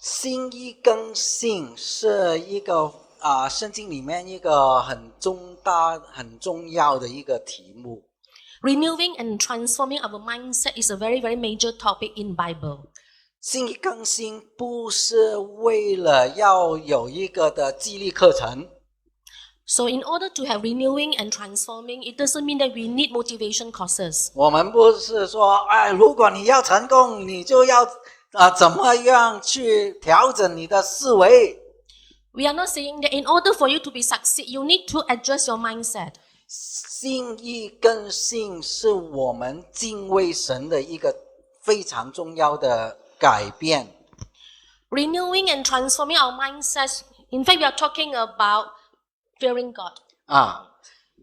心意更新是一个圣经里面一个很重要的一个题目。Renewing and transforming our mindset is a very, very major topic in Bible. 心意更新不是为了要有一个的激励课程。So in order to have renewing and transforming, it doesn't mean that we need motivation courses. 我们不是说，如果你要成功，你就要怎么样去调整你的思维。We are not saying that in order for you to be succeed, you need to adjust your mindset. 心意更新是我们敬畏神的一个非常重要的改变。Renewing and transforming our mindsets. In fact, we are talking about fearing God.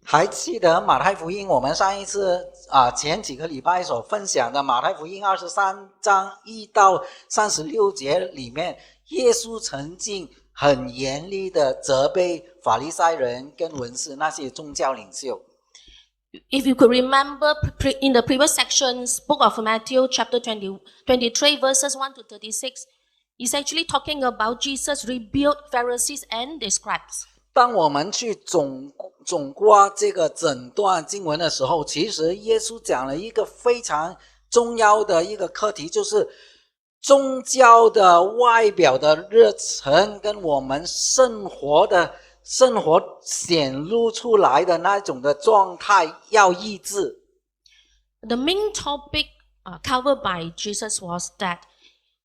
还记得马太福音我们上一次前几个礼拜所分享的马太福音23章1到36节里面，耶稣曾经很严厉的责备法利赛人跟文士那些宗教领袖。If you could remember in the previous sections, book of Matthew chapter 23 verses 1 to 36, is actually talking about Jesus rebuked Pharisees and the scribes. 当我们去总括这个整段经文的时候，其实耶稣讲了一个非常重要的一个课题，就是宗教的外表的热忱跟我们生活显露出来的那种的状态要一致。The main topic covered by Jesus was that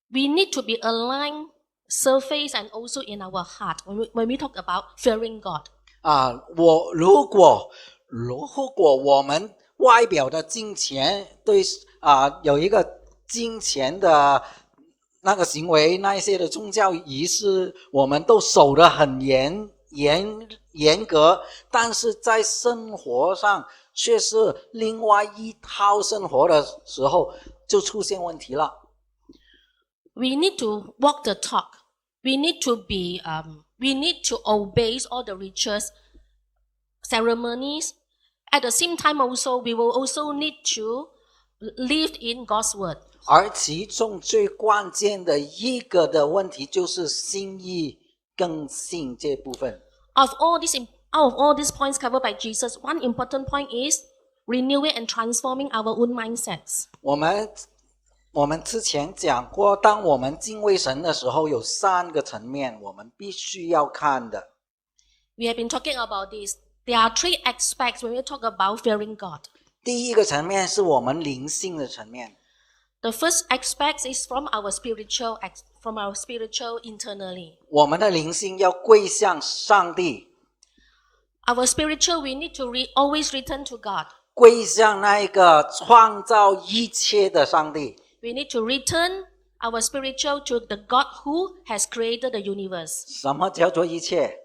we need to be aligned surface and also in our heart when we talk about fearing God. 如果我们外表的金钱对有一个金钱的那个行为，那一些的宗教仪式，我们都守得很严格，但是在生活上却是另外一套生活的时候，就出现问题了。We need to walk the talk. We need to obey all the rituals, ceremonies. At the same time also, we will also need to live in God's word. 而其中最关键的一个的问题就是心意更新这部分。Out of all these points covered by Jesus, one important point is renewing and transforming our own mindsets. 我们之前讲过，当我们敬畏神的时候，有3个层面我们必须要看的。We have been talking about this. There are 3 aspects when we talk about fearing God. 第一个层面是我们灵性的层面。The first aspect is from our spiritual internally. 我们的灵性要归向上帝。Our spiritual, we need to always return to God. 归向那一个创造一切的上帝。We need to return our spiritual to the God who has created the universe. 什么叫做一切？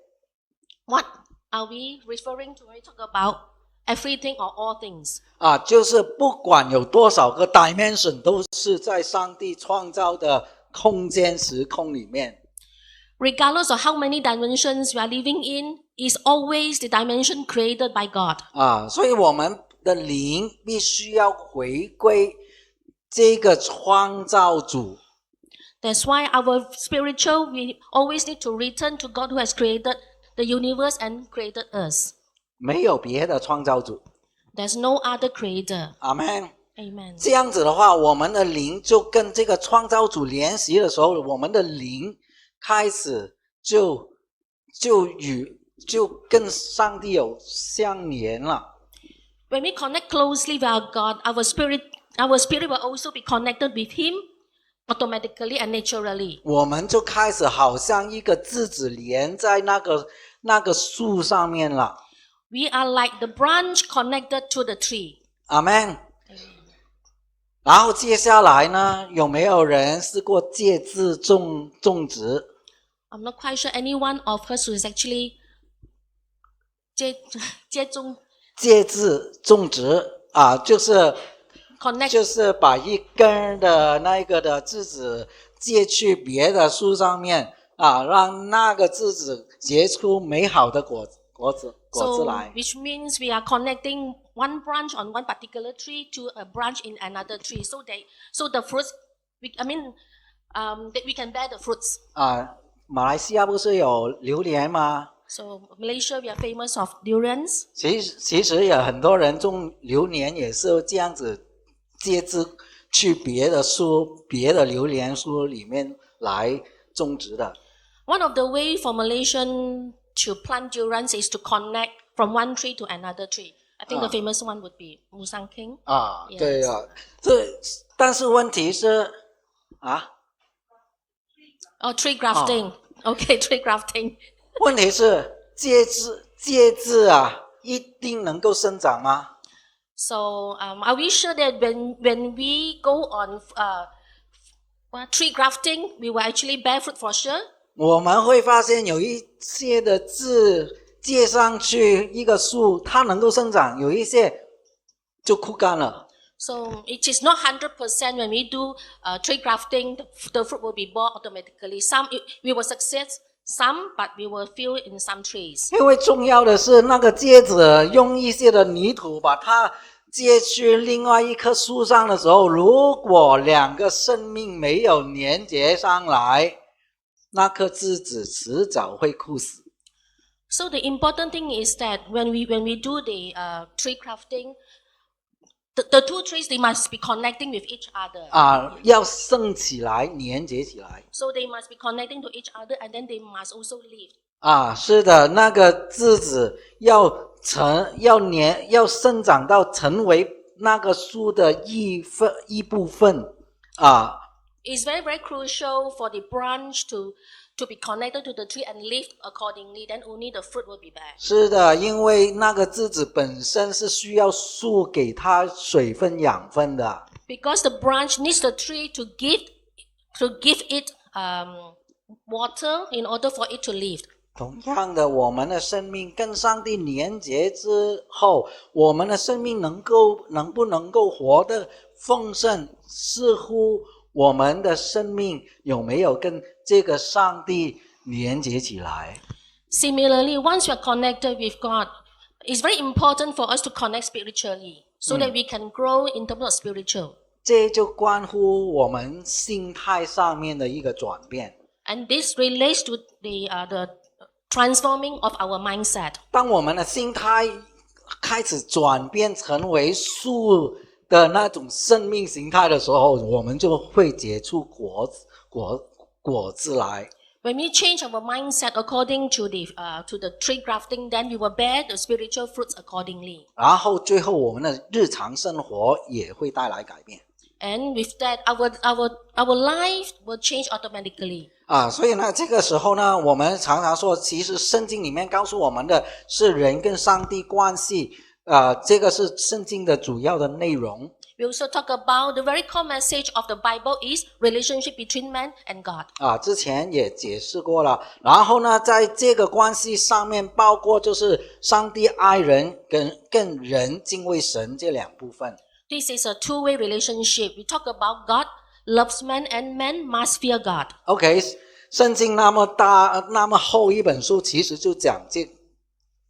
What are we referring to when we talk about everything or all things? 就是不管有多少个 dimension 都是在上帝创造的空间时空里面。Regardless of how many dimensions we are living in, is always the dimension created by God. 所以我们的灵必须要回归这个创造主。That's why our spiritual, we always need to return to God who has created the universe and created us. 没有别的创造主。There's no other creator. 阿们。Amen. 这样子的话，我们的灵就跟这个创造主联系的时候，我们的灵开始就跟上帝有相连了。When we connect closely with our God, our spirit will also be connected with Him automatically and naturally. 我们就开始好像一个枝子连在那个树上面了。We are like the branch connected to the tree. 阿们。然后接下来呢，有没有人试过借枝种植？ I'm not quite sure anyone of us who is actually 借枝种植就是把一根的那个的枝子借去别的树上面让那个枝子结出美好的果子来。 which means we are connecting one branch on one particular tree to a branch in another tree, so the fruits, that we can bear the fruits. 啊，马来西亚不是有榴莲吗？ So Malaysia, we are famous of durians. 其实有很多人种榴莲也是这样子，借枝去别的树、别的榴莲树里面来种植的。One of the way for Malaysian to plant durians is to connect from one tree to another tree. I think the famous one would be Musang King. 啊， Yes. 对啊，但是问题是啊， Oh, tree grafting. Okay, tree grafting. 问题是介枝啊，一定能够生长吗？ So are we sure that when we go on tree grafting, we will actually bear fruit for sure? 我们会发现有一些的枝接上去一个树，它能够生长，有一些就枯干了。 So it is not 100% when we do tree grafting, the fruit will be born automatically. We will succeed, some, but we will fail in some trees. 因为重要的是那个接子用一些的泥土把它接去另外一棵树上的时候，如果两个生命没有连接上来，那棵枝子迟早会枯死。 So the important thing is that when we do the tree grafting, the two trees, they must be connecting with each other. 啊，要生起来，连接起来。 So they must be connecting to each other, and then they must also live. 啊，是的，那个枝子要生长到成为那个树的一部分啊。 It's very, very crucial for the branch to be connected to the tree and live accordingly. Then only the fruit will be back. 是的，因为那个枝子本身是需要树给它水分养分的。 Because the branch needs the tree to give it water in order for it to live. 同样的，我们的生命跟上帝连结之后，我们的生命能不能够活得丰盛，似乎我们的生命有没有跟这个上帝连结起来？ Similarly, once we are connected with God, it's very important for us to connect spiritually so that we can grow in terms of spiritual. 这就关乎我们心态上面的一个转变。 And this relates to the transforming of our mindset. 当我们的心态开始转变成为树的那种生命形态的时候，我们就会结出果子来。 When we change our mindset according to the tree grafting, then we will bear the spiritual fruits accordingly. 然后最后我们的日常生活也会带来改变。 And with that, our life will change automatically. 所以呢，这个时候呢，我们常常说，其实圣经里面告诉我们的是人跟上帝关系，这个是圣经的主要的内容。 We also talk about the very core message of the Bible is relationship between man and God. 之前也解释过了。然后呢，在这个关系上面，包括就是上帝爱人跟人敬畏神这两部分。 This is a two-way relationship. We talk about God loves man and man must fear God. OK， 圣经那么大那么厚一本书，其实就讲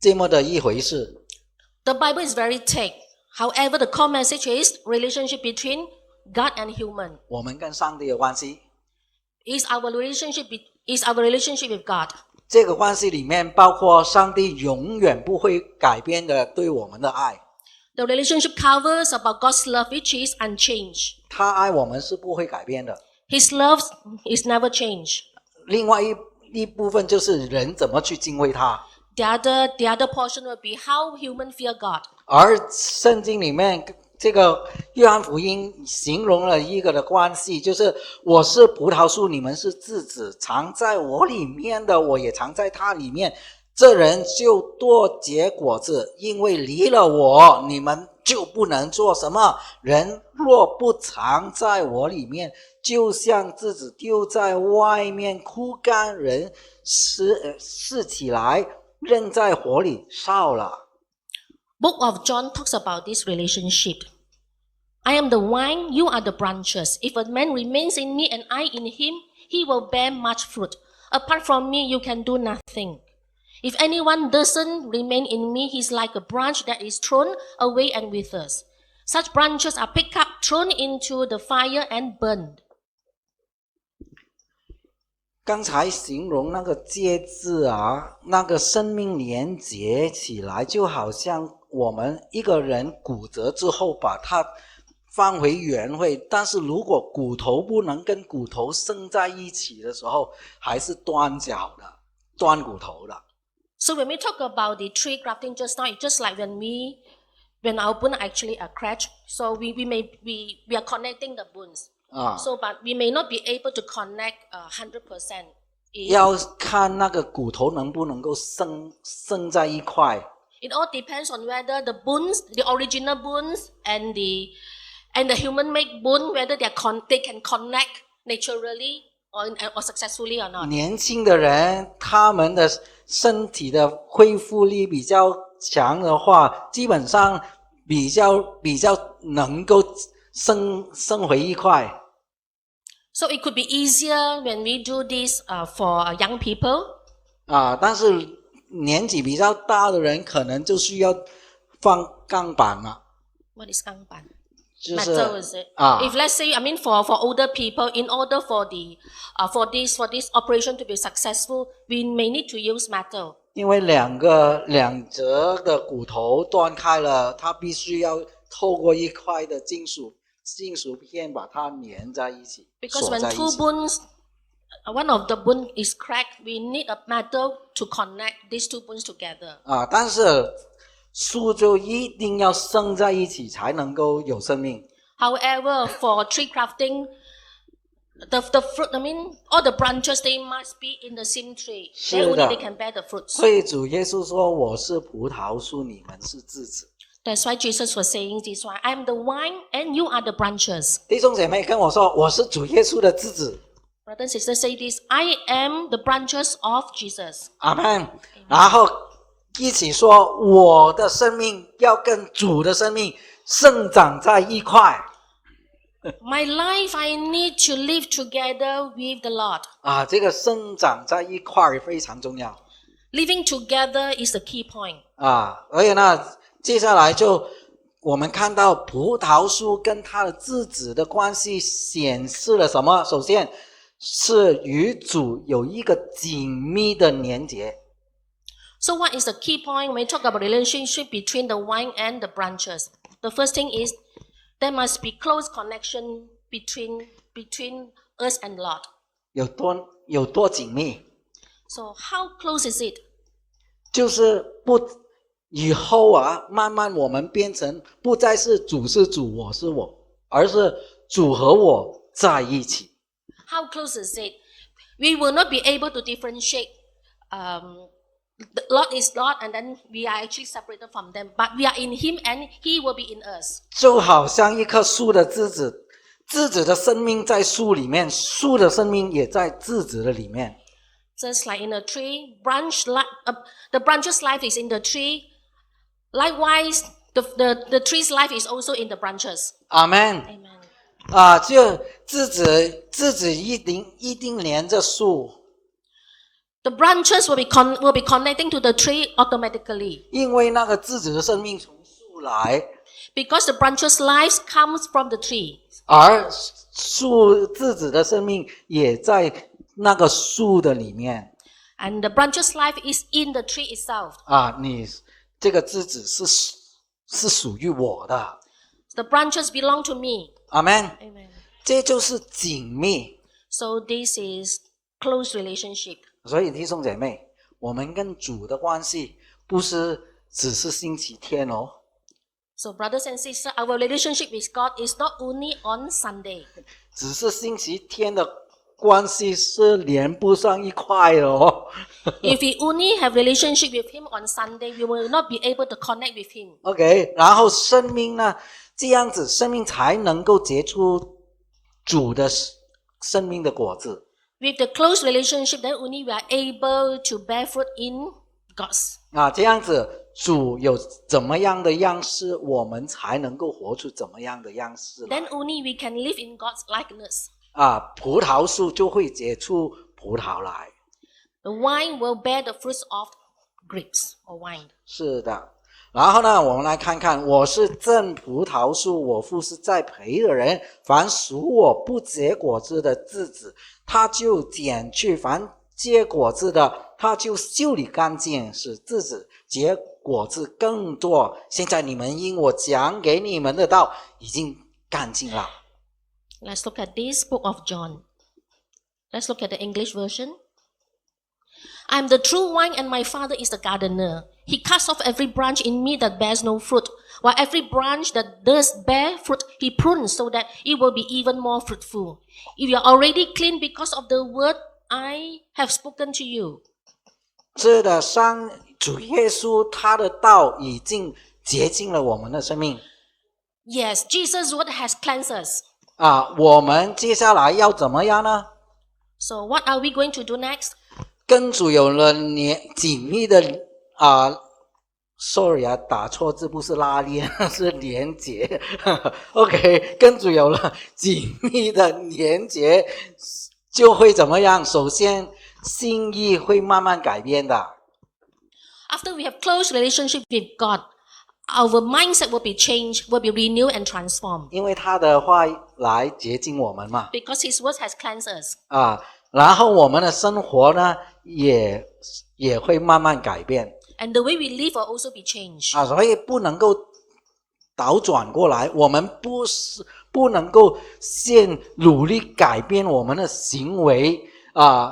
这么的一回事。 The Bible is very thick. However, the core message is relationship between God and human. 我们跟上帝的关系， Is our relationship with God. 这个关系里面包括上帝永远不会改变的对我们的爱。 The relationship covers about God's love, which is unchanged. 他爱我们是不会改变的。 His love is never changed. 另外一部分就是人怎么去敬畏他。 The other portion will be how human fear God. 而圣经里面这个约翰福音形容了一个的关系，就是我是葡萄树，你们是枝子，藏在我里面的，我也藏在他里面。这人就多结果子，因为离了我，你们就不能做什么。人若不藏在我里面，就像枝子丢在外面枯干，人拾起来扔在火里烧了。 Book of John talks about this relationship. I am the vine, you are the branches. If a man remains in me and I in him, he will bear much fruit. Apart from me, you can do nothing. If anyone doesn't remain in me, he's like a branch that is thrown away and withers. Such branches are picked up, thrown into the fire and burned. 刚才形容那个介质啊，那个生命连结起来，就好像我们一个人骨折之后把它放回原位，但是如果骨头不能跟骨头生在一起的时候，还是断脚的，断骨头的。So when we talk about the tree grafting just now, it's just like when our bone actually are cracked, so we are connecting the bones. 啊， So but we may not be able to connect 100%. 要看那个骨头能不能够生在一块。It all depends on whether the bones, the original bones, and the human-made bone, whether they can connect naturally or successfully or not. 年轻的人，他们的身体的恢复力比较强的话，基本上比较能够生回一块。So it could be easier when we do this for young people. 啊，但是年纪比较大的人，可能就需要放钢板了。What is 钢板？就是 Metal is it? 啊 If let's say, I mean, for older people, in order for this operation to be successful, we may need to use metal. 因为两折的骨头断开了，它必须要透过一块的金属片把它粘在一起， Because 锁 when 在一 two 起。 bones, one of the bone is cracked, we need a metal to connect these two bones together. 啊，但是树就一定要生在一起才能够有生命。 However, for tree crafting, the fruit, I mean, all the branches, they must be in the same tree. Then 是 only 的。 they can bear the fruits. 所以主耶稣说：“我是葡萄树，你们是枝子。 That's why Jesus was saying this one. I am the vine and you are the branches. ”弟兄姐妹跟我说：“我是主耶稣的枝子。 Brothers and sisters, say this. I am the branches of Jesus. ”阿门。然后一起说：“我的生命要跟主的生命生长在一块。 My life, I need to live together with the Lord. ”啊，这个生长在一块非常重要 Living together is the key point. 啊。而且呢，接下来就我们看到葡萄树跟它的枝子的关系显示了什么？首先是与主有一个紧密的连结。 So what is the key point when we talk about relationship between the vine and the branches? The first thing is there must be close connection between us and Lord. 有多紧密？ So how close is it? 就是以后啊，慢慢我们变成不再是主是主，我是我，而是主和我在一起。 How close is it? We will not be able to differentiate. The Lord is Lord, and then we are actually separated from them. But we are in Him, and He will be in us. 就好像一棵树的枝子，枝子的生命在树里面，树的生命也在枝子的里面。 Just like in a tree, the branch's life is in the tree. Likewise, the tree's life is also in the branches. 阿门。 Amen. 啊，就枝子一定连着树， The branches will be connecting to the tree automatically 因为那个枝子的生命从树来， because the branch's life comes from the tree. 而枝子的生命也在那个树的里面。 And the branch's life is in the tree itself. 啊，你这个枝子是属于我的， The branches belong to me. 阿门。 Amen. 这就是紧密。 So this is close relationship. 所以弟兄姐妹，我们跟主的关系不是只是星期天哦， So brothers and sisters, our relationship with God is not only on Sunday. 只是星期天的关系是连不上一块的哦。 If we only have relationship with Him on Sunday, we will not be able to connect with Him. OK， 然后生命呢，这样子生命才能够结出主的生命的果子。 With the close relationship, then only we are able to bear fruit in God's. 啊，这样子主有怎么样的样式，我们才能够活出怎么样的样式来。 Then only we can live in God's likeness. 啊，葡萄树就会结出葡萄来。 The wine will bear the fruits of grapes or wine. 是的，然后呢，我们来看看，我是正葡萄树，我父是栽培的人。凡属我不结果子的枝子，他就剪去；凡结果子的，他就修理干净，使枝子结果子更多。现在你们因我讲给你们的道已经干净了。Let's look at this book of John. Let's look at the English version. I am the true vine, and my Father is the gardener. He cuts off every branch in me that bears no fruit, while every branch that does bear fruit, he prunes so that it will be even more fruitful. If you are already clean because of the word I have spoken to you. 是的，主耶稣他的道已经洁净了我们的生命。Yes, Jesus' word has cleansed us. 我们接下来要怎么样呢？ So what are we going to do next? 跟主有了紧密的sorry 打错字，不是拉链，是连结。OK， 跟主有了紧密的连结，就会怎么样？首先，心意会慢慢改变的。After we have close relationship with God, our mindset will be changed, will be renewed and transformed. 因为他的话来洁净我们嘛。Because His word has cleansed us. 然后我们的生活呢，也会慢慢改变。And the way we live will also be changed. 所以不能够倒转过来，我们不能够先努力改变我们的行为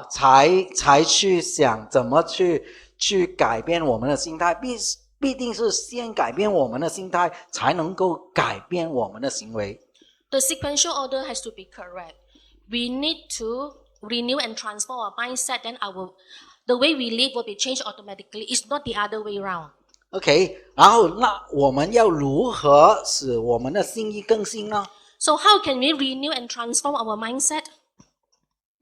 才去想怎么去改变我们的心态，必定是先改变我们的心态，才能够改变我们的行为。The sequential order has to be correct. We need to renew and transform our mindset, then the way we live will be changed automatically. It's not the other way around. OK， 然后那我们要如何使我们的心意更新呢？ So how can we renew and transform our mindset?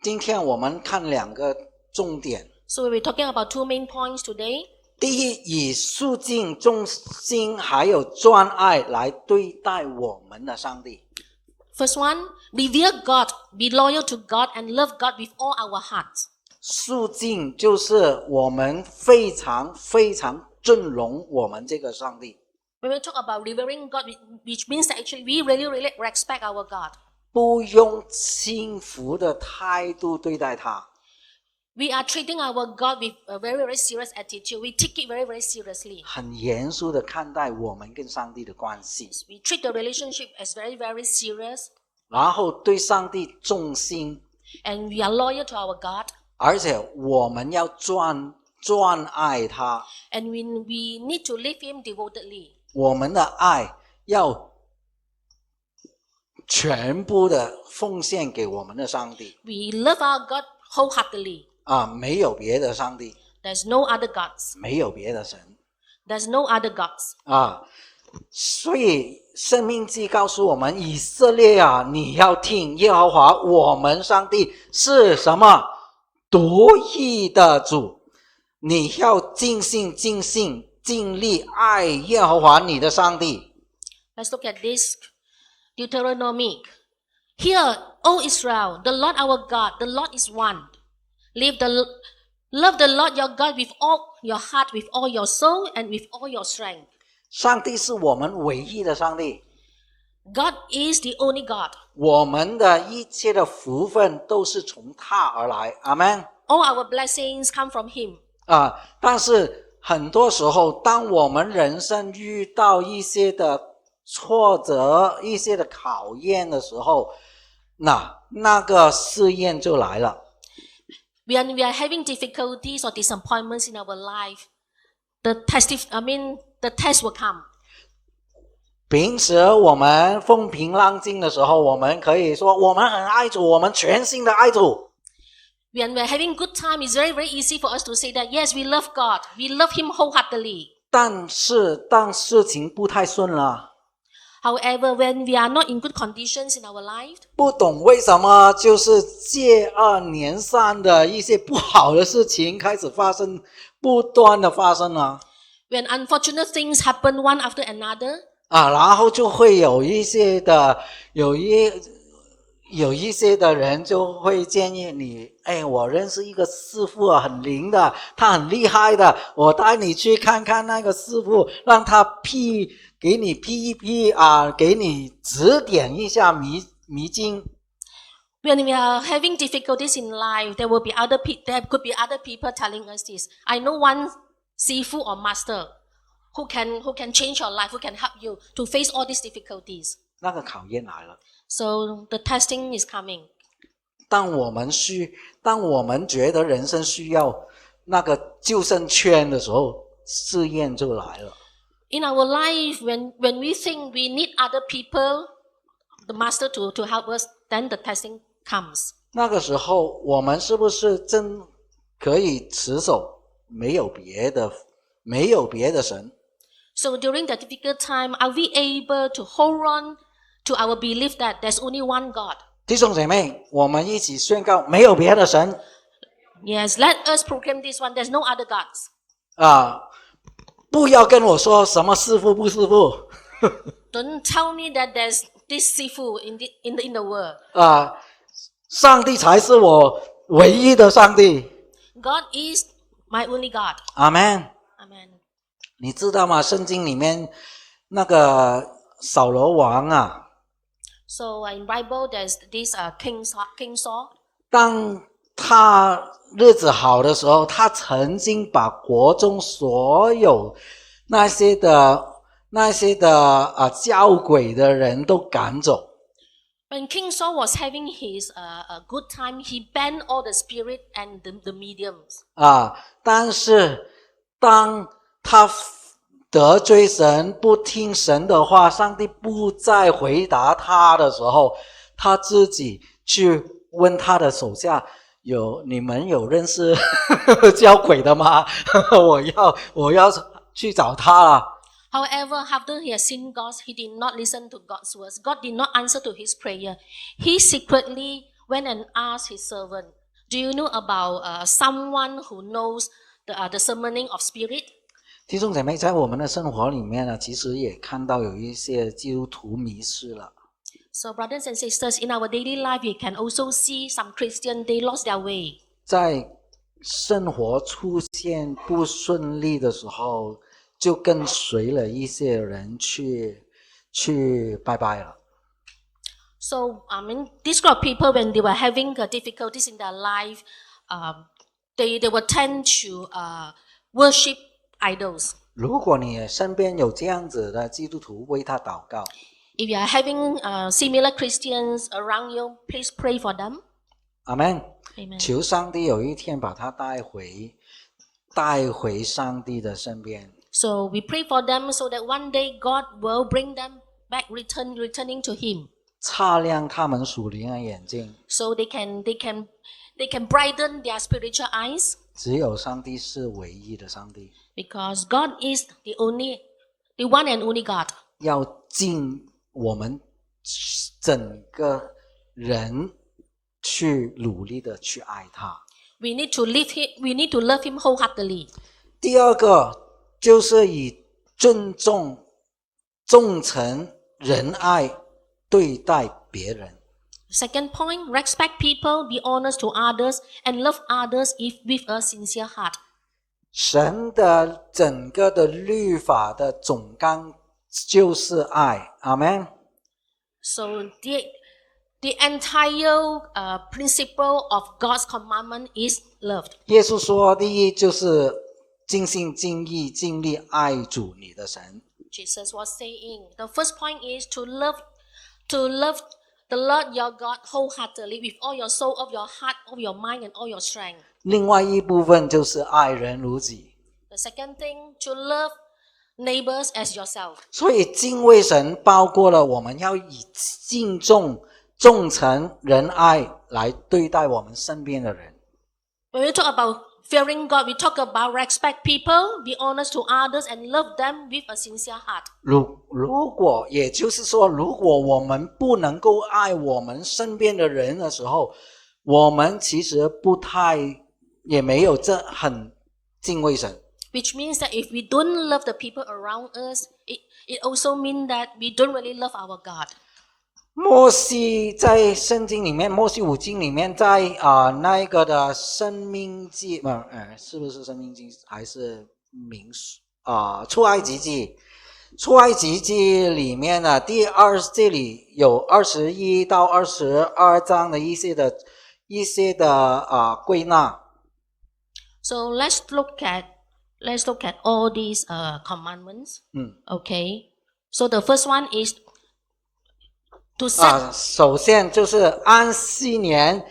今天我们看2个重点。So we'll be talking about 2 main points today. 第一，以肃静、忠心还有专爱来对待我们的上帝。First one, revere God, be loyal to God, and love God with all our hearts. 肃静就是我们非常非常尊荣我们这个上帝。When we talk about revering God, which means that actually we really respect our God. 不用轻浮的态度对待他。We are treating our God with a very serious attitude. We take it very seriously. 很严肃的看待我们跟上帝的关系。We treat the relationship as very serious. 然后对上帝忠心。And we are loyal to our God. 而且我们要专爱他。And we need to live Him devotedly. 我们的爱要全部的奉献给我们的上帝。 We love our God wholeheartedly. 没有别的上帝。 There's no other gods. 没有别的神。 There's no other gods. 所以申命记告诉我们，以色列你要听耶和华我们上帝是什么？独一的主。你要尽心尽力爱耶和华你的上帝。 Let's look at this. Deuteronomy. Hear, O Israel, the Lord our God, the Lord is one. Love the Lord your God with all your heart, with all your soul, and with all your strength. 上帝是我们唯一的上帝。 God is the only God. 我们的一切的福分都是从他而来。阿们。 All our blessings come from Him. 但是很多时候，当我们人生遇到一些的挫折、一些的考验的时候，那个试验就来了。 When we are having difficulties or disappointments in our life, the test will come. 平时我们风平浪静的时候，我们可以说我们很爱主，我们全心的爱主。 When we're having good time, it's very easy for us to say that, yes, we love God. We love Him wholeheartedly. 但是当事情不太顺了， However, when we are not in good conditions in our life, 不懂为什么就是接二连三的一些不好的事情开始发生，不断的发生了。 when unfortunate things happen one after another, 然后就会有一有一些的人就会建议你，我认识一个师傅啊，很灵的，他很厉害的，我带你去看看那个师傅，让他给你批一批啊，给你指点一下迷津。When we are having difficulties in life, there could be other people telling us this. I know one sifu or master who can change your life, who can help you to face all these difficulties. 那个考验来了。So the testing is coming. 当我们觉得人生需要那个救生圈的时候，试验就来了。In our life, when we think we need other people, the master to help us, then the testing comes. 那个时候，我们是不是真可以持守没有别的神？ So during the difficult time, are we able to hold on to our belief that there's only one God? 弟兄姐妹，我们一起宣告没有别的神。 Yes, let us proclaim this one. There's no other gods. 不要跟我说什么师父不师父。Don't tell me that there's this sifu in the world. 上帝才是我唯一的上帝。 God is my only God. 阿们。 Amen. 你知道吗？圣经里面那个扫罗王啊， So in Bible, there's this King Saul. 当他日子好的时候，他曾经把国中所有那些的教鬼的人都赶走。 When King Saul was having his good time, he banned all the spirit and the mediums. 但是当他得罪神，不听神的话，上帝不再回答他的时候，他自己去问他的手下，你们有认识教鬼的吗？我要去找他了。 However, after he has seen God, he did not listen to God's words. God did not answer to his prayer. He secretly went and asked his servant, "Do you know about someone who knows the summoning of spirit?" 弟兄姐妹，在我们的生活里面呢，其实也看到有一些基督徒迷失了。 So, brothers and sisters, in our daily life, we can also see some Christians, they lost their way. 在生活出现不顺利的时候，就跟随了一些人去拜拜了。 So, this group of people, when they were having difficulties in their life, they would tend to worship idols. 如果你身边有这样子的基督徒，为他祷告。 If you are having similar Christians around you, please pray for them. 阿们。 Amen. 求上帝有一天把他带回上帝的身边。 So we pray for them so that one day God will bring them back, returning to Him. 擦亮他们属灵的眼睛。 So they can brighten their spiritual eyes. 只有上帝是唯一的上帝。 Because God is the one and only God. 要尽我们整个人去努力的去爱他。 We need to love Him wholeheartedly. 第二个就是以尊重、忠诚、仁爱对待别人。 Second point, respect people, be honest to others, and love others with a sincere heart. 神的整个的律法的总纲就是爱，阿们。 So the entire principle of God's commandment is love. 耶稣说，第一就是尽心尽意尽力爱主你的神。 Jesus was saying, the first point is to love the Lord your God wholeheartedly with all your soul, of your heart, of your mind, and all your strength. 另外一部分就是爱人如己。 The second thing, to love neighbors as yourself. 所以敬畏神包括了我们要以敬重、忠诚、仁爱来对待我们身边的人。 When we talk about fearing God, we talk about respect people, be honest to others, and love them with a sincere heart. 如果也就是说，如果我们不能够爱我们身边的人的时候，我们其实也没有很敬畏神。 Which means that if we don't love the people around us, it also means that we don't really love our God. 摩西在圣经里面，摩西五经里面，在那一个的生命记，是不是生命记还是民数出埃及记？出埃及记里面呢，这里有21到22章的一些的归纳。So let's look at all these commandments. Okay. So the first one is to set. 首先就是安息年，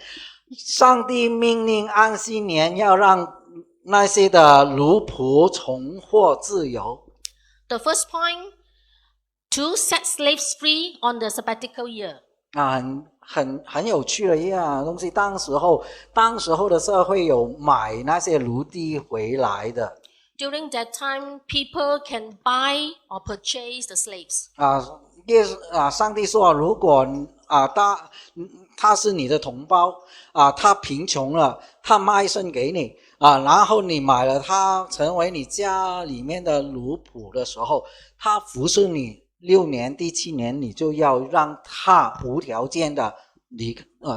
上帝命令安息年要让那些的奴仆重获自由。The first point, to set slaves free on the sabbatical year. 很有趣的一样东西。当时候的社会有买那些奴隶回来的。During that time, people can buy or purchase the slaves. 上帝说，如果他是你的同胞他贫穷了，他卖身给你然后你买了他成为你家里面的奴仆的时候，他服侍你6年，第7年你就要让他无条件的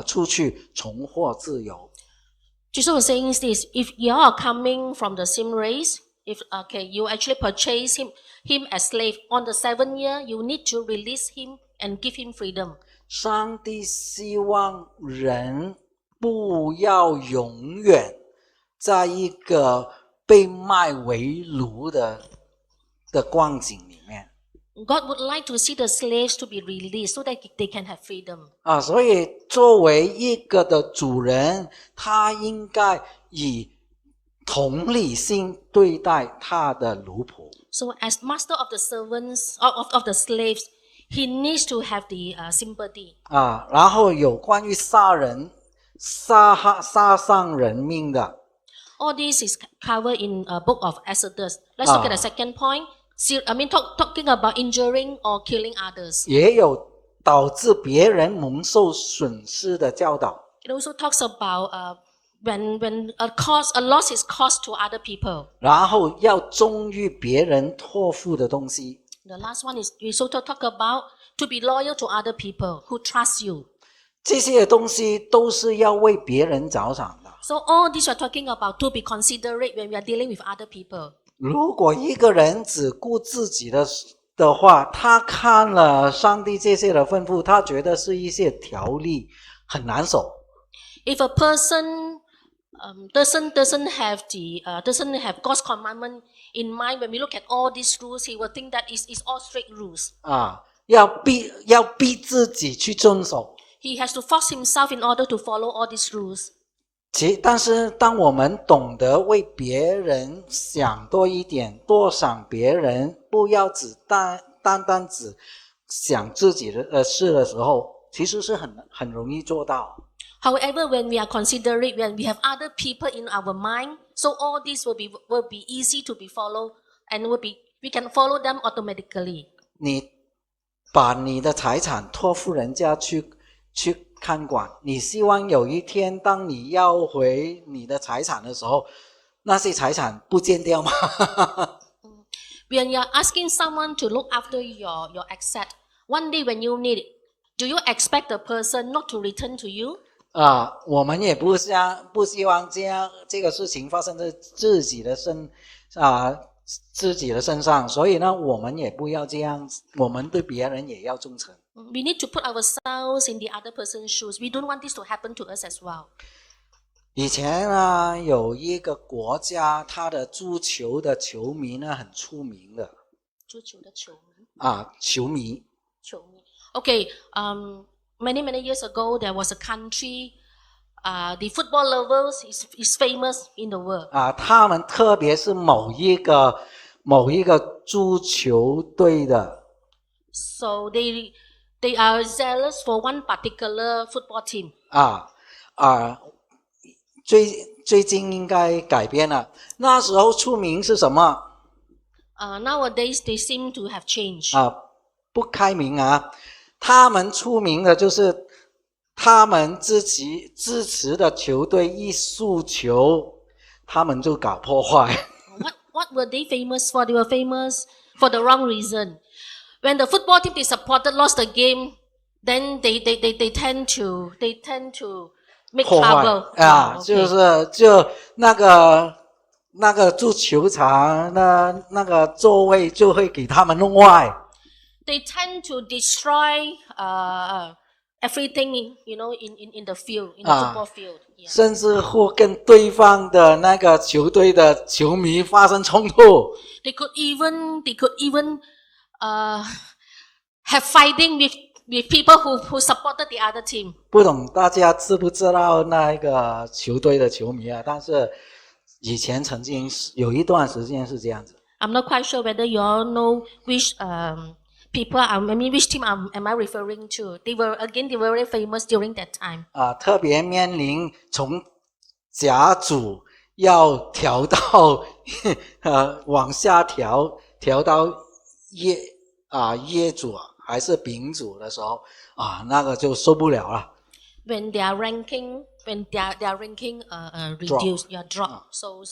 出去重获自由。Jesus was saying this: if you are coming from the same race, if you actually purchase him as slave on the 7th year, you need to release him and give him freedom. 上帝希望人不要永远在一个被卖为奴的光景里面。God would like to see the slaves to be released so that they can have freedom. 所以作为一个的主人，他应该以同理心对待他的奴仆。So as master of the servants of the slaves, he needs to have the sympathy. 然后有关于杀伤人命的。All this is covered in a book of Exodus. Let's look at the second point. Talking about injuring or killing others. 也有导致别人蒙受损失的教导。It also talks about when a loss is caused to other people. 然后要忠于别人托付的东西。The last one is we also talk about to be loyal to other people who trust you. 这些东西都是要为别人着想的。So all this we're talking about to be considerate when we are dealing with other people. 如果一个人只顾自己的话，他看了上帝这些的吩咐，他觉得是一些条例很难守。If a person doesn't have God's commandment in mind, when we look at all these rules, he will think that it's all strict rules. 要逼自己去遵守。He has to force himself in order to follow all these rules. 但是当我们懂得为别人想多一点，多想别人，不要单单只想自己的事的时候，其实是很容易做到。However, when we are considerate, when we have other people in our mind, so all this will be easy to be followed, and we can follow them automatically. 你把你的财产托付人家去看管，你希望有一天当你要回你的财产的时候，那些财产不见掉吗？ When you are asking someone to look after your asset, one day when you need it, do you expect the person not to return to you? 我们也不希望这个事情发生在自己的身上，所以呢，我们也不要这样，我们对别人也要忠诚。We need to put ourselves in the other person's shoes. We don't want this to happen to us as well. 以前呢，有一个国家，他的足球的球迷呢很出名的。足球的球迷。球迷。Okay, many years ago, there was a country. The football lovers is famous in the world. 他们特别是某一个足球队的。So they are zealous for one particular football team. 最近应该改变了。那时候出名是什么？Nowadays they seem to have changed. 不开明他们出名的就是他们支持的球队一输球，他们就搞破坏。What were they famous for? They were famous for the wrong reason. When the football team they supported lost the game, then they tend to make 破坏 trouble. 啊， Okay. 就那个足球场那个座位就会给他们弄坏。 They tend to destroy everything in the field, in the football field. Yeah. 甚至会跟对方的那个球队的球迷发生冲突。 They could even have fighting with people who supported the other team. 不懂大家知不知道那个球队的球迷啊？但是以前曾经有一段时间是这样子。 I'm not quite sure whether you all know which people which team am I referring to. They were very famous during that time. 特别面临从甲组要调到往下调到乙组还是丙组的时候那个就受不了了。 When their ranking reduced, drop. So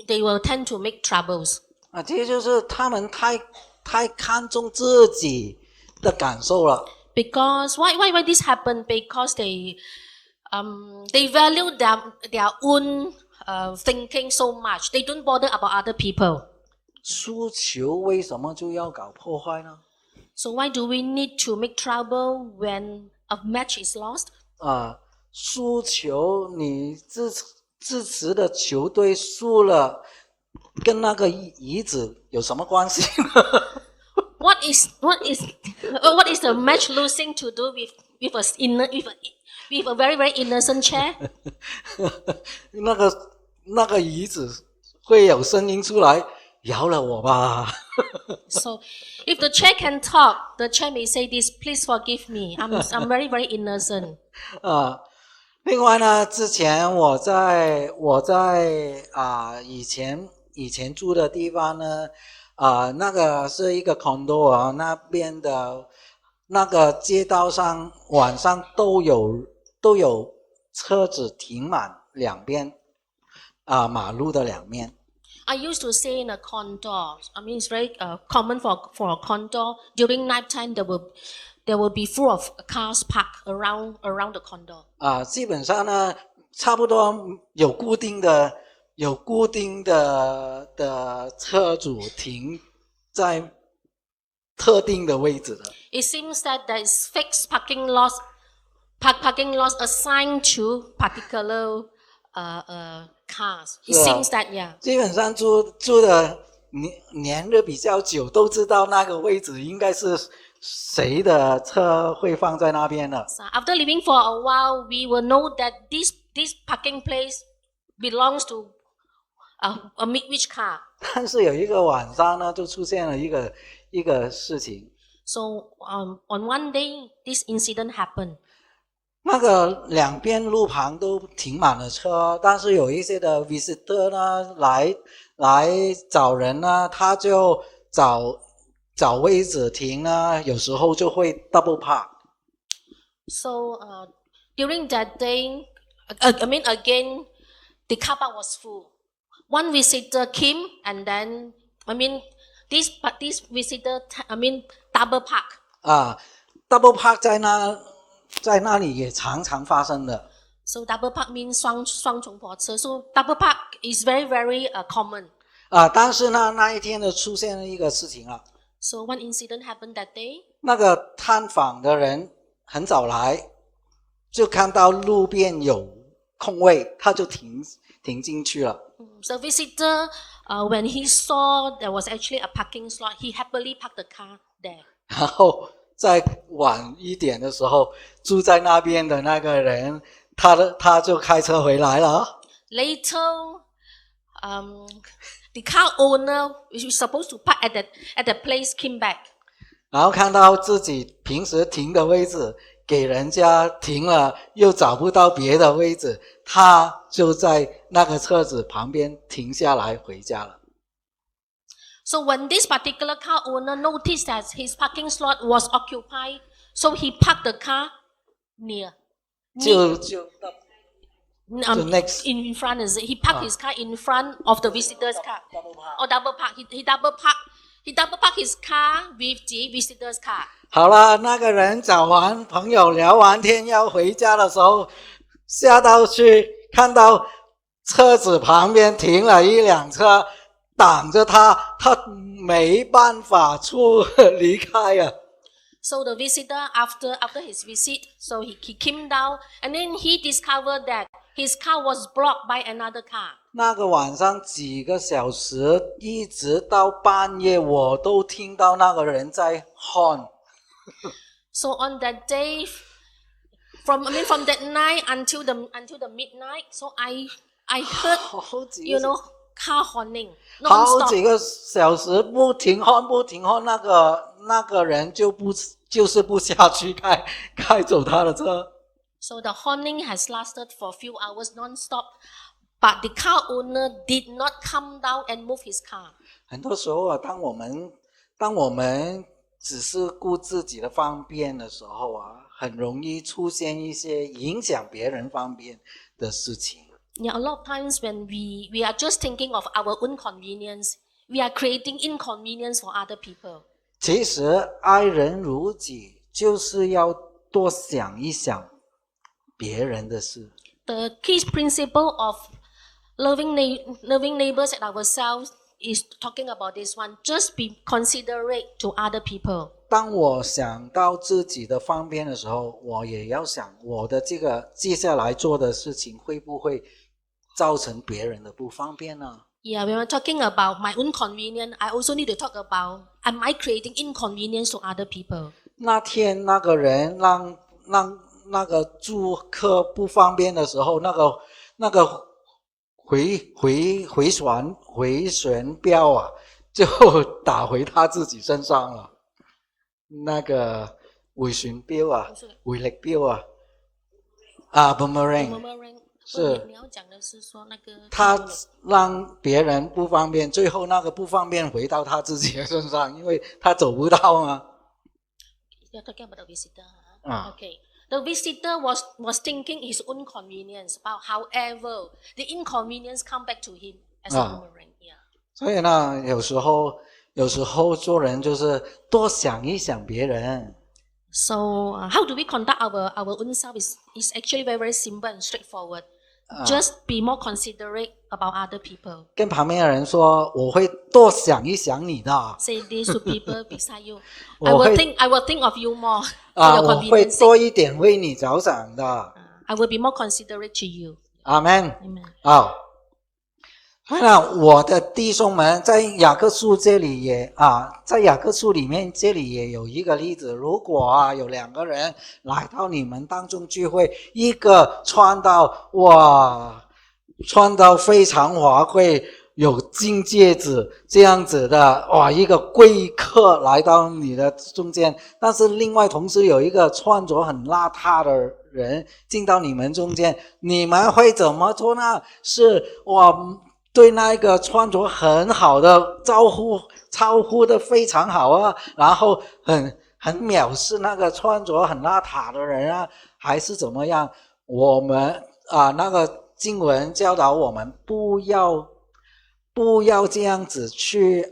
they will tend to make troubles. 这就是他们太看重自己的感受了。 Because why this happened? Because they value their own thinking so much. They don't bother about other people. 输球为什么就要搞破坏呢？ So why do we need to make trouble when a match is lost? 输球你支持的球队输了，跟那个乙子有什么关系呢？ What is the match losing to do with a very very innocent chair? 那个乙子会有声音出来，饶了我吧。So if the chair can talk, the chair may say this: "Please forgive me. I'm very very innocent." 另外呢，之前我在以前住的地方呢，那个是一个 condo 那边的那个街道上晚上都有车子停满两边马路的两面。 I used to stay in a condo. I mean, it's very common for a condo. During night time, there will be full of cars parked around the condo. 基本上呢，差不多有固定的车主停在特定的位置的。 It seems that there is fixed parking lots assigned to particular cars. It seems that, yeah. 基本上住的年日比较久，都知道那个位置应该是谁的车会放在那边的。 So after living for a while, we will know that this parking place belongs to which car. 但是有一个晚上呢，就出现了一个事情。 So on one day, this incident happened. 那个两边路旁都停满了车，但是有一些的 visitor 呢来找人呢，他就找位置停呢，有时候就会 double park。 So during that day, again, the car park was full. One visitor came, and then this visitor double park. double park 在那里也常常发生的。 So double park means 双重泊车. So double park is very very common. 但是呢，那一天呢出现了一个事情啊。 So one incident happened that day. 那个探访的人很早来，就看到路边有空位，他就停进去了。 So visitor, when he saw there was actually a parking slot, he happily parked the car there. 然后再晚一点的时候，住在那边的那个人，他就开车回来了。 Later, the car owner, which was supposed to park at that place, came back. 然后看到自己平时停的位置给人家停了，又找不到别的位置，他就在那个车子旁边停下来回家了。 So when this particular car owner noticed that his parking slot was occupied, so he parked the car near. 就next in front is it? He parked his car in front of the visitor's car. Or double park. He double park He double parked his car with the visitor's car. 好了，那个人找完朋友聊完天要回家的时候，下到去看到车子旁边停了一辆车，挡着他，他没办法离开啊。So the visitor, after his visit, so he came down, and then he discovered that his car was blocked by another car. 那个晚上几个小时，一直到半夜，我都听到那个人在喊。So on that day, from that night until the midnight, so I heard, 好几 you know, car horning 好 non-stop. 几个小时不停喊，那个人就是不下去开走他的车。So the horning has lasted for a few hours non-stop, but the car owner did not come down and move his car. 很多时候啊，当我们只是顾自己的方便的时候啊，很容易出现一些影响别人方便的事情。Yeah, a lot of times when we are just thinking of our own convenience, we are creating inconvenience for other people. 其实爱人如己，就是要多想一想别人的事。The key principle of loving neighbors and ourselves is talking about this one. Just be considerate to other people. 当我想到自己的方便的时候，我也要想我的这个接下来做的事情会不会造成别人的不方便呢？ Yeah, when we're talking about my own convenience, I also need to talk about, am I creating inconvenience to other people? 那天那个人让那个住客不方便的时候，那个回旋镖啊，就打回他自己身上了。那个回旋镖啊，回力镖啊 ，boomerang。 是你要讲的是说那个他让别人不方便，最后那个不方便回到他自己的身上，因为他走不到嘛。You're talking about the visitor, huh? Okay. The visitor was thinking his own convenience, but however, the inconvenience come back to him as a boomerang. Yeah. 所以呢，有时候做人就是多想一想别人。So how do we conduct our own self is actually very simple and straightforward. Just be more considerate about other people. 跟旁边的人说，我会多想一想你的。Say this to people beside you. 我 I will think of you more for 啊， your 我会 convenience. 多一点为你着想的。I will be more considerate to you. 阿门。 Amen. 好，那我的弟兄们，在雅各书这里在雅各书里面这里也有一个例子。如果有两个人来到你们当中聚会，一个穿到非常华贵，有金戒指这样子的，一个贵客来到你的中间，但是另外同时有一个穿着很邋遢的人进到你们中间，你们会怎么做呢？是对那个穿着很好的招呼的非常好啊，然后很藐视那个穿着很邋遢的人啊，还是怎么样？我们那个经文教导我们不要这样子去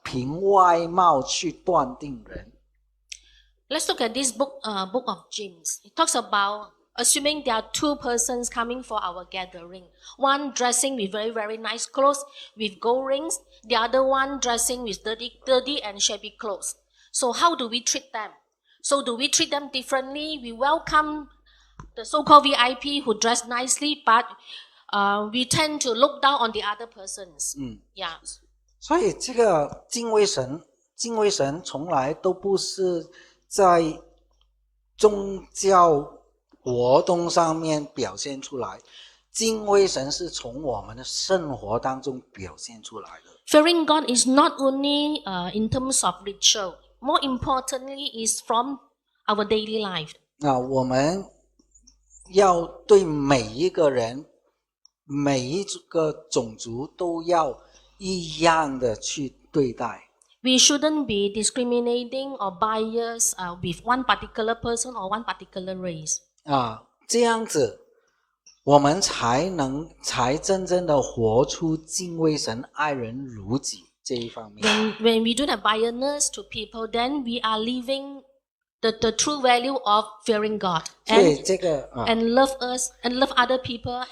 凭外貌去断定人。 Let's look at this book of James. It talks about assuming there are two persons coming for our gathering. One dressing with very, very nice clothes with gold rings. The other one dressing with dirty and shabby clothes. So how do we treat them? So do we treat them differently? We welcome the so-called VIP who dress nicely, but we tend to look down on the other persons. Yeah. 所以这个敬畏神从来都不是在宗教活动上面表现出来，敬畏神是从我们的生活当中表现出来的。 Fearing God is not only in terms of ritual. More importantly, is from our daily life. 我们要对每一个人、每一个种族都要一样的去对待。 We shouldn't be discriminating or biased with one particular person or one particular race. 这样子我们才真正的活出敬畏神、爱人如己这一方面。 When we don't have biasness to people, then we are living the true value of fearing God 所以 and 这个 and love us and love other people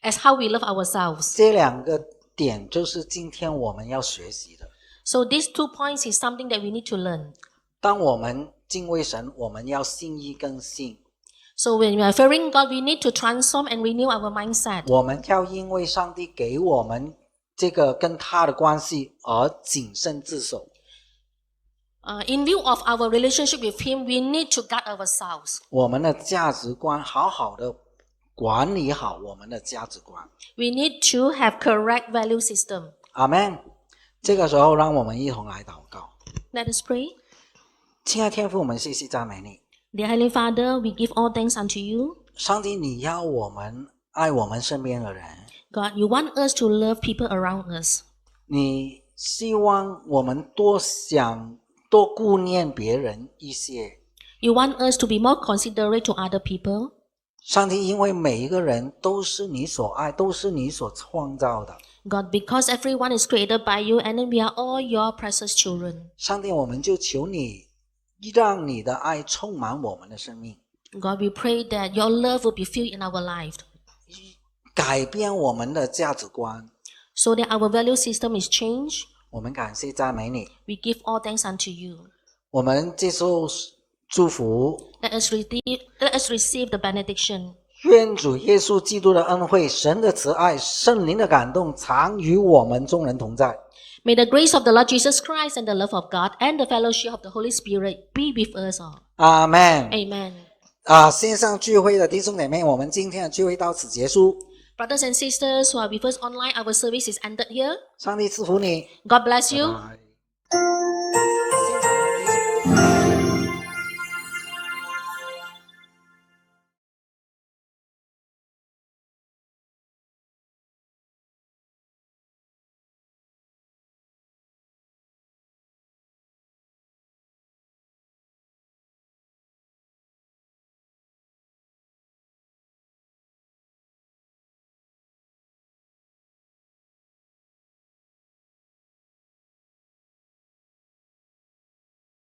as how we love ourselves. 这两个点就是今天我们要学习的。 So these 2 points is something that we need to learn. 当我们敬畏神，我们要心意更新， So when we are fearing God, we need to transform and renew our mindset. 我们要因为上帝给我们这个跟他的关系而谨慎自守。 In view of our relationship with Him, we need to guard ourselves. 我们的价值观好好的管理好我们的价值观。 We need to have correct value system. 阿们。这个时候，让我们一同来祷告。 Let us pray. 亲爱的天父，我们谢谢赞美你。 Dear Heavenly Father, we give all thanks unto you. 上帝，你要我们爱我们身边的人， God, you want us to love people around us. 你希望我们多顾念别人一些。 You want us to be more considerate to other people. 上帝，因为每一个人都是你所爱，都是你所创造的。 God, because everyone is created by you and we are all your precious children. 上帝，我们就求你，让你的爱充满我们的生命， God, we pray that your love will be filled in our life 改变我们的价值观。 so that our value system is changed. 我们感谢赞美你， We give all thanks unto you. 我们接受祝福。 Let us receive the benediction. 愿主耶稣基督的恩惠、神的慈爱、圣灵的感动，常与我们众人同在。 May the grace of the Lord Jesus Christ and the love of God and the fellowship of the Holy Spirit be with us all. 阿们。 Amen. 线上聚会的弟兄姐妹，我们今天的聚会到此结束。 Brothers and sisters who are with us online, our service is ended here. 上帝赐福你。 God bless you. 拜拜